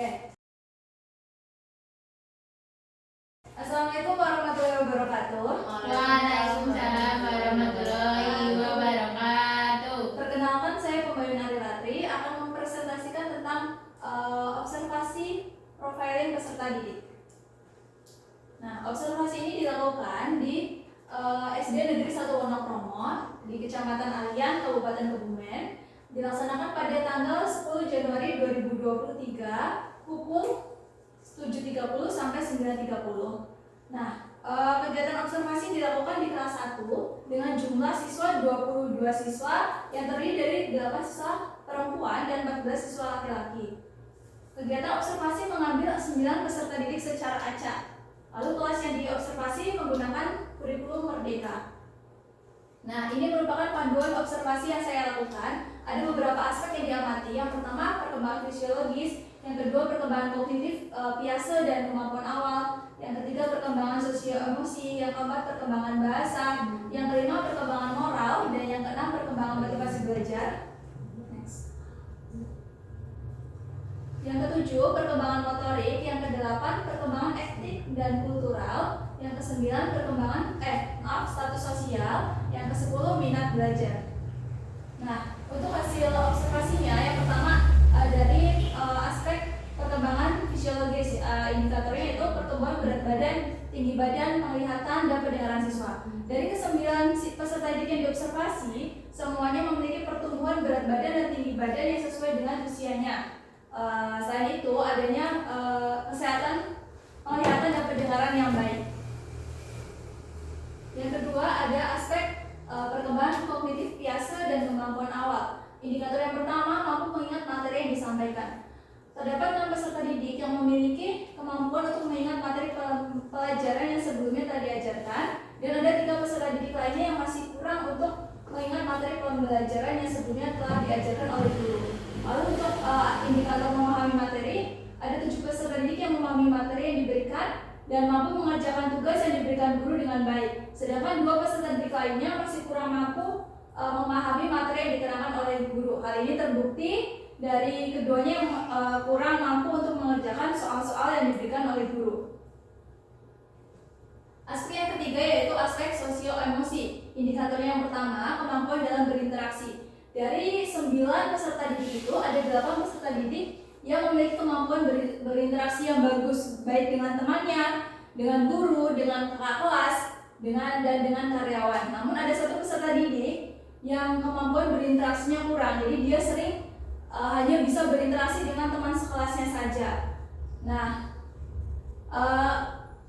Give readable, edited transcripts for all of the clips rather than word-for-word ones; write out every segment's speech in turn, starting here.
Oke. Assalamualaikum warahmatullahi wabarakatuh. Waalaikumsalam warahmatullahi wabarakatuh. Perkenalkan, saya Pembayun Arilatri akan mempresentasikan tentang observasi profiling peserta didik. Nah, observasi ini dilakukan di SD Negeri 1 Wonokromo di Kecamatan Alian, Kabupaten Kebumen, dilaksanakan pada tanggal 10 Januari 2023 pukul 7.30 sampai 9.30. Nah, kegiatan observasi dilakukan di kelas 1 dengan jumlah siswa 22 siswa yang terdiri dari 8 siswa perempuan dan 14 siswa laki-laki. Kegiatan observasi mengambil 9 peserta didik secara acak. Lalu kelas yang diobservasi menggunakan kurikulum Merdeka. Nah, ini merupakan panduan observasi yang saya lakukan. Ada beberapa aspek yang diamati. Yang pertama, perkembangan fisiologis. Yang kedua, perkembangan kognitif, piase dan kemampuan awal. Yang ketiga, perkembangan sosio-emosi. Yang keempat, perkembangan bahasa. Yang kelima, perkembangan moral. Dan yang keenam, perkembangan motivasi belajar. Next. Yang ketujuh, perkembangan motorik. Yang kedelapan, perkembangan etik dan kultural. Yang kesembilan, perkembangan status sosial. Yang kesepuluh, minat belajar. Nah, untuk hasil observasinya, yang pertama dari aspek perkembangan fisiologis, indikatornya itu pertumbuhan berat badan, tinggi badan, penglihatan, dan pendengaran siswa. Dari ke-9 peserta didik yang diobservasi, semuanya memiliki pertumbuhan berat badan dan tinggi badan yang sesuai dengan usianya. Selain itu, adanya kesehatan penglihatan dan pendengaran yang baik. Yang kedua, ada aspek perkembangan kognitif piase dan kemampuan awal. Indikator yang pertama, mampu mengingat materi yang disampaikan. Terdapat 6 peserta didik yang memiliki kemampuan untuk mengingat materi pelajaran yang sebelumnya telah diajarkan, dan ada 3 peserta didik lainnya yang masih kurang untuk mengingat materi pembelajaran yang sebelumnya telah diajarkan oleh guru. Lalu untuk indikator memahami materi, ada 7 peserta didik yang memahami materi yang diberikan dan mampu mengerjakan tugas yang diberikan guru dengan baik. Sedangkan 2 peserta didik lainnya masih kurang mampu memahami materi yang diterangkan oleh guru. Hal ini terbukti dari keduanya yang kurang mampu untuk mengerjakan soal-soal yang diberikan oleh guru. Aspek yang ketiga yaitu aspek sosio-emosi. Indikatornya yang pertama, kemampuan dalam berinteraksi. Dari 9 peserta didik itu, ada 8 peserta didik yang memiliki kemampuan berinteraksi yang bagus, baik dengan temannya, dengan guru, dengan kakak kelas, dan dengan karyawan. Namun ada 1 peserta didik yang kemampuan berinteraksinya kurang, jadi dia sering hanya bisa berinteraksi dengan teman sekelasnya saja. Nah,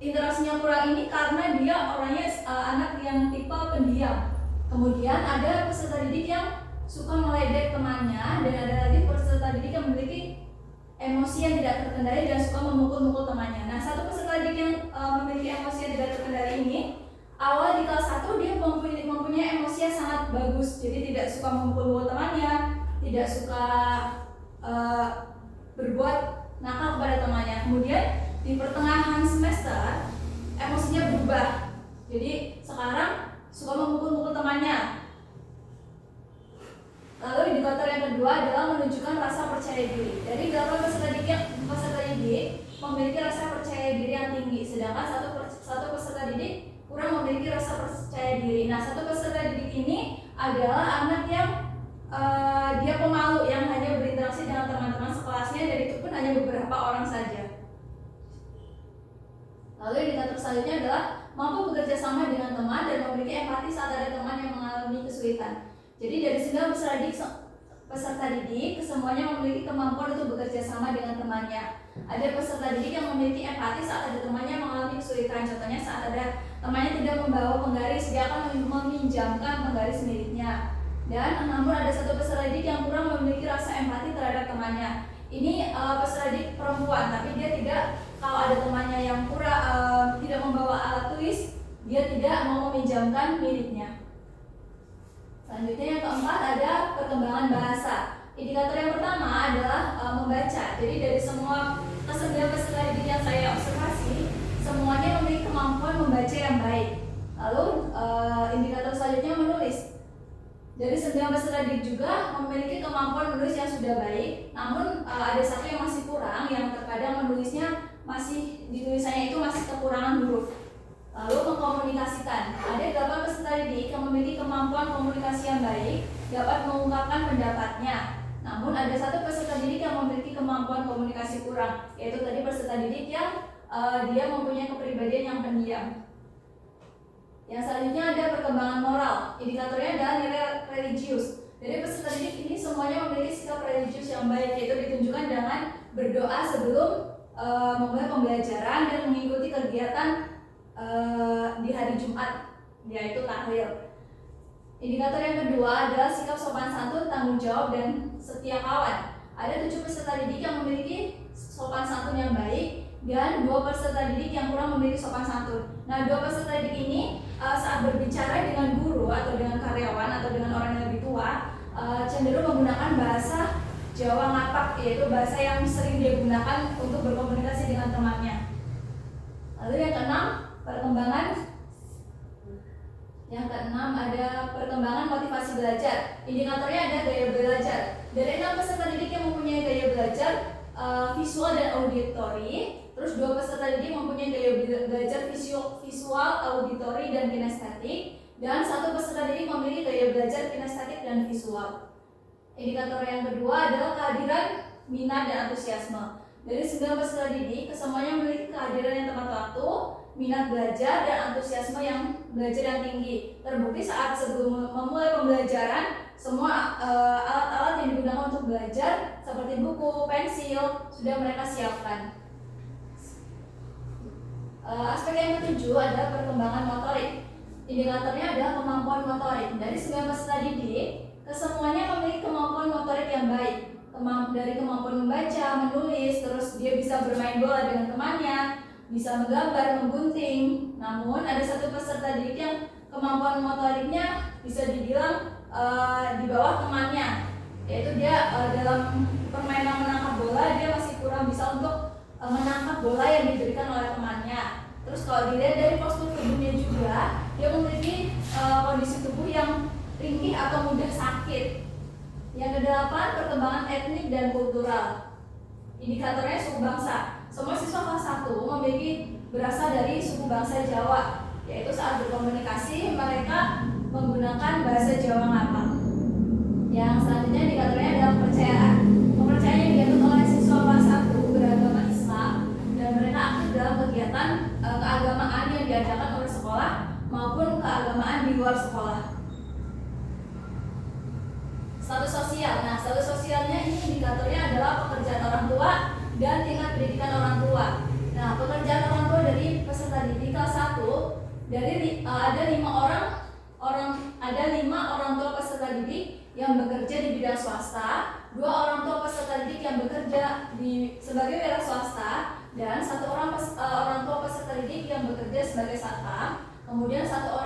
interaksinya kurang ini karena dia orangnya anak yang tipe pendiam. Kemudian ada peserta didik yang suka meledek temannya, dan ada lagi peserta didik yang memiliki emosi yang tidak terkendali dan suka memukul-mukul temannya. Nah, 1 peserta didik yang memiliki emosi yang tidak terkendali ini, awal di kelas 1 dia mempunyai emosi yang sangat bagus, jadi tidak suka memukul temannya, tidak suka berbuat nakal kepada temannya. Kemudian di pertengahan semester emosinya berubah, jadi sekarang suka memukul temannya. Lalu indikator yang kedua adalah menunjukkan rasa percaya diri. Dari 8 peserta didik memiliki rasa percaya diri yang tinggi, sedangkan satu peserta didik kurang memiliki rasa percaya diri. Nah, 1 peserta didik ini adalah anak yang dia pemalu, yang hanya berinteraksi dengan teman-teman sekelasnya, dan itu pun hanya beberapa orang saja. Lalu indikator selanjutnya adalah mampu bekerja sama dengan teman dan memiliki empati saat ada teman yang mengalami kesulitan. Jadi dari 9 peserta didik, kesemuanya memiliki kemampuan untuk bekerja sama dengan temannya. Ada peserta didik yang memiliki empati saat ada temannya mengalami kesulitan. Contohnya saat ada temannya tidak membawa penggaris, dia akan meminjamkan penggaris miliknya. Dan namun ada 1 peserta didik yang kurang memiliki rasa empati terhadap temannya. Ini peserta didik perempuan, tapi dia tidak, kalau ada temannya yang kurang tidak membawa alat tulis, dia tidak mau meminjamkan miliknya. Selanjutnya yang keempat ada perkembangan bahasa. Indikator yang pertama adalah membaca. Jadi dari semua ke-9 peserta didik yang saya observasi, semuanya memiliki kemampuan membaca yang baik. Lalu indikator selanjutnya menulis. Dari 9 peserta didik juga memiliki kemampuan menulis yang sudah baik, namun ada 1 yang masih kurang, yang terkait Kadang menulisnya masih di tulisannya itu masih kekurangan huruf. Lalu mengkomunikasikan. Ada 8 peserta didik yang memiliki kemampuan komunikasi yang baik, dapat mengungkapkan pendapatnya. Namun ada 1 peserta didik yang memiliki kemampuan komunikasi kurang, yaitu tadi peserta didik yang dia mempunyai kepribadian yang pendiam. Yang selanjutnya ada perkembangan moral. Indikatornya adalah nilai religius. Jadi peserta didik ini semuanya memiliki sikap religius yang baik, yaitu ditunjukkan dengan berdoa sebelum memulai pembelajaran dan mengikuti kegiatan di hari Jumat, yaitu tahlil. Indikator yang kedua adalah sikap sopan santun, tanggung jawab, dan setia kawan. Ada 7 peserta didik yang memiliki sopan santun yang baik dan 2 peserta didik yang kurang memiliki sopan santun. Nah, 2 peserta didik ini saat berbicara dengan guru atau dengan karyawan atau dengan orang yang lebih tua cenderung menggunakan bahasa Jawa ngapak, yaitu bahasa yang sering dia gunakan untuk berkomunikasi dengan temannya. Lalu yang keenam, yang keenam ada perkembangan motivasi belajar. Indikatornya ada gaya belajar. Dari 6 peserta didik yang mempunyai gaya belajar visual dan auditory, terus 2 peserta didik mempunyai gaya belajar visual, auditory, dan kinestetik, dan 1 peserta didik memiliki gaya belajar kinestetik dan visual. Indikator yang kedua adalah kehadiran minat dan antusiasme. Dari 9 peserta didik, kesemuanya memiliki kehadiran yang tepat waktu, minat belajar, dan antusiasme yang belajar yang tinggi. Terbukti saat sebelum memulai pembelajaran, semua alat-alat yang digunakan untuk belajar seperti buku, pensil sudah mereka siapkan. Aspek yang ketujuh adalah perkembangan motorik. Indikatornya adalah kemampuan motorik. Dari 9 peserta didik, kesemuanya memiliki kemampuan motorik yang baik. Dari kemampuan membaca, menulis, terus dia bisa bermain bola dengan temannya, bisa menggambar, menggunting. Namun ada 1 peserta didik yang kemampuan motoriknya bisa dibilang di bawah temannya, yaitu dia dalam permainan menangkap bola dia masih kurang bisa untuk menangkap bola yang diberikan oleh temannya. Terus kalau dilihat dari postur tubuhnya juga, dia memiliki kondisi tubuh yang ringkih atau mudah sakit. Yang kedelapan, perkembangan etnik dan kultural. Indikatornya suku bangsa. Semua siswa kelas 1 memiliki berasal dari suku bangsa Jawa, yaitu saat berkomunikasi mereka menggunakan bahasa Jawa ngapak. Yang selanjutnya indikatornya adalah kepercayaan. Kepercayaan yang dianut oleh siswa kelas 1 beragama Islam dan mereka aktif dalam kegiatan keagamaan yang diadakan oleh sekolah maupun keagamaan di luar sekolah. Status sosial. Nah, status sosialnya ini indikatornya adalah pekerjaan orang tua dan tingkat pendidikan orang tua. Nah, pekerjaan orang tua dari peserta didik kelas 1 dari ada 5 orang tua peserta didik yang bekerja di bidang swasta, 2 orang tua peserta didik yang bekerja sebagai wira swasta, dan 1 orang tua peserta didik yang bekerja sebagai satpam. Kemudian 1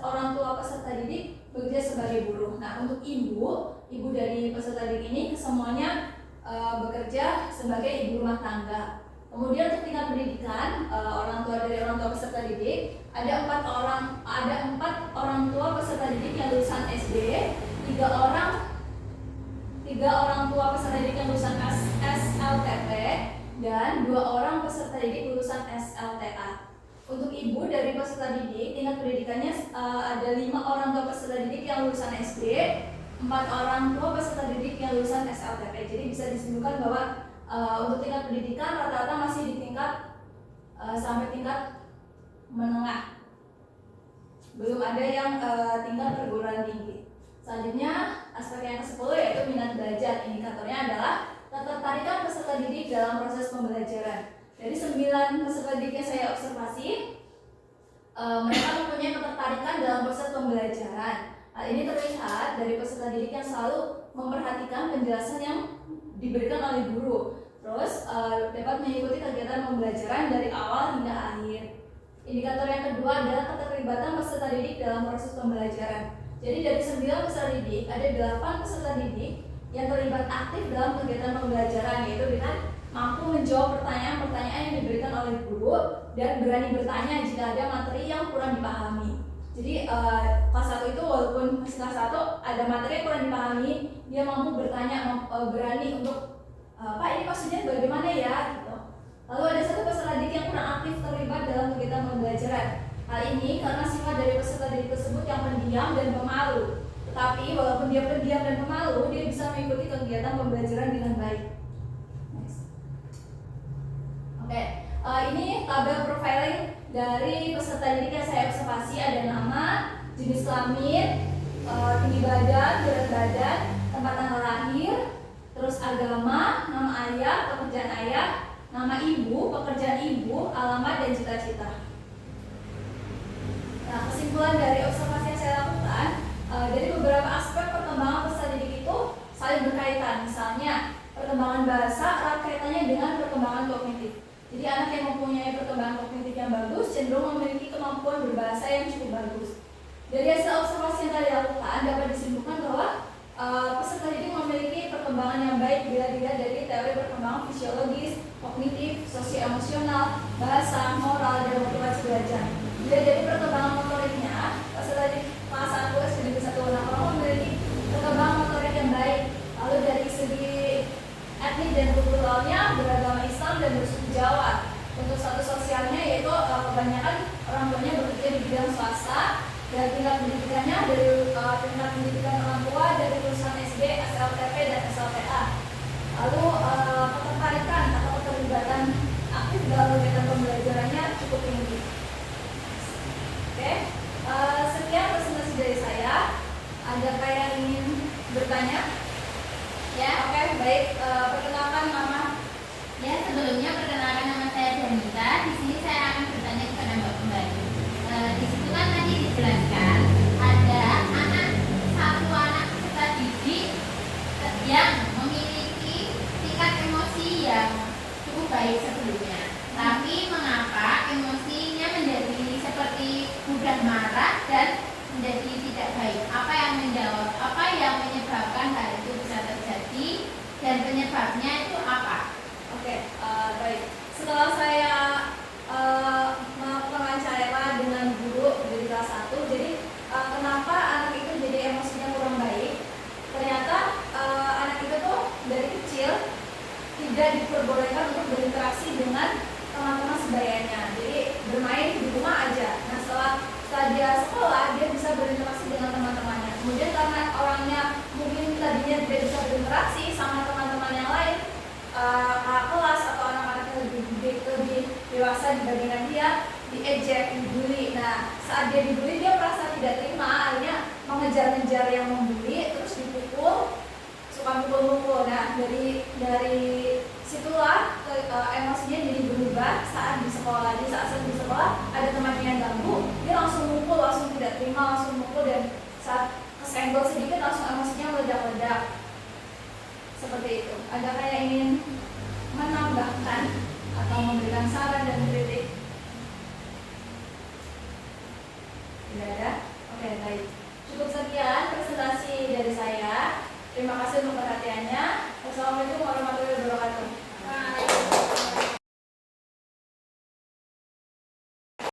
orang tua peserta didik bekerja sebagai buruh. Nah, untuk ibu dari peserta didik ini kesemuanya bekerja sebagai ibu rumah tangga. Kemudian untuk tingkat pendidikan, orang tua peserta didik ada 4 orang tua peserta didik yang lulusan SD, 3 orang tua peserta didik yang lulusan SLTP, dan 2 orang peserta didik lulusan SLTA. Untuk ibu dari peserta didik, tingkat pendidikannya ada 5 orang tua peserta didik yang lulusan SD, 4 orang tua peserta didik yang lulusan SLTP. Jadi bisa disimpulkan bahwa untuk tingkat pendidikan rata-rata masih di tingkat sampai tingkat menengah. Belum ada yang tingkat perguruan tinggi. Selanjutnya aspek yang ke-10 yaitu minat belajar. Indikatornya adalah ketertarikan peserta didik dalam proses pembelajaran. Dari 9 peserta didik yang saya observasi, mereka mempunyai ketertarikan dalam proses pembelajaran. Hal ini terlihat dari peserta didik yang selalu memperhatikan penjelasan yang diberikan oleh guru, terus dapat mengikuti kegiatan pembelajaran dari awal hingga akhir. Indikator yang kedua adalah keterlibatan peserta didik dalam proses pembelajaran. Jadi dari 9 peserta didik, ada 8 peserta didik yang terlibat aktif dalam kegiatan pembelajaran, yaitu dengan mampu menjawab pertanyaan-pertanyaan yang diberikan oleh guru dan berani bertanya jika ada materi yang kurang dipahami. Jadi kelas 1 itu walaupun kelas 1 ada materi yang kurang dipahami, dia mampu bertanya, berani untuk Pak ini maksudnya bagaimana ya? Gitu. pendiam dan pemalu. Tetapi walaupun dia pendiam dan pemalu, dia bisa mengikuti kegiatan pembelajaran dengan baik. Next. Oke, ini tabel profiling dari peserta didik yang saya observasi. Ada nama, jenis kelamin, tinggi badan, berat badan, tempat tanggal lahir, terus agama, nama ayah, pekerjaan ayah, nama ibu, pekerjaan ibu, alamat, dan cita-cita. Nah, kesimpulan dari observasi yang saya lakukan, dari beberapa aspek perkembangan peserta didik itu saling berkaitan. Misalnya, perkembangan bahasa erat kaitannya dengan perkembangan kognitif. Jadi anak yang mempunyai perkembangan kognitif yang bagus cenderung memiliki kemampuan berbahasa yang cukup bagus. Dari hasil observasi yang tadi dilakukan dapat disimpulkan bahwa peserta didik memiliki perkembangan yang baik bila dilihat dari teori perkembangan fisiologis, kognitif, sosio-emosional, bahasa, moral, dan motivasi belajar. Bila dari perkembangan motoriknya, peserta didik kelas 1 SD Negeri 1 Wonosobo memiliki perkembangan motorik yang baik. Lalu dari segi etnik dan kulturalnya beragama Islam dan bersuku Jawa. Untuk status sosialnya yaitu kebanyakan orang tuanya bekerja di bidang swasta. Dan tingkat pendidikannya dari tingkat pendidikan orang tua dari lulusan SD, SLTP, dan SLTA. Lalu ketertarikan atau keterlibatan aktif dalam kegiatan pembelajarannya cukup tinggi. Oke, sekian presentasi dari saya. Adakah yang ingin bertanya? Ya, Oke, baik. Perkenalkan nama. ya sebelumnya perkenalkan nama saya Danita. Di sini saya akan bertanya kepada Mbak Kembali. Di situ kan tadi dijelaskan ada satu anak peserta didik yang memiliki tingkat emosi yang cukup baik sebelumnya. Tapi mengapa emosinya menjadi seperti mudah marah dan menjadi tidak baik? Apa yang menyebabkan hal itu bisa terjadi dan penyebabnya itu apa? Oke, baik. Setelah saya melakukan wawancara dengan guru dari kelas 1, jadi kenapa anak itu jadi emosinya kurang baik? Ternyata anak itu tuh dari kecil tidak diperbolehkan untuk berinteraksi dengan teman-teman sebayanya. Jadi bermain di rumah aja. Nah, setelah dia sekolah, dia bisa berinteraksi dengan teman-temannya. Kemudian karena orangnya mungkin tadinya tidak bisa berinteraksi sama teman-teman yang lain, kakak kelas atau anak-anak yang lebih dewasa dibandingkan dia, diejek, dibully. Nah, saat dia dibully, dia merasa tidak terima, akhirnya mengejar-ngejar yang membuli, terus dipukul, suka mukul-mukul. Nah, dari situlah emosinya jadi berubah saat di sekolah. Jadi saat di sekolah ada temannya yang ganggu, dia langsung mukul, langsung tidak terima, langsung mukul, dan saat kesenggol sedikit langsung emosinya meledak-ledak. Seperti itu. Adakah yang ingin menambahkan?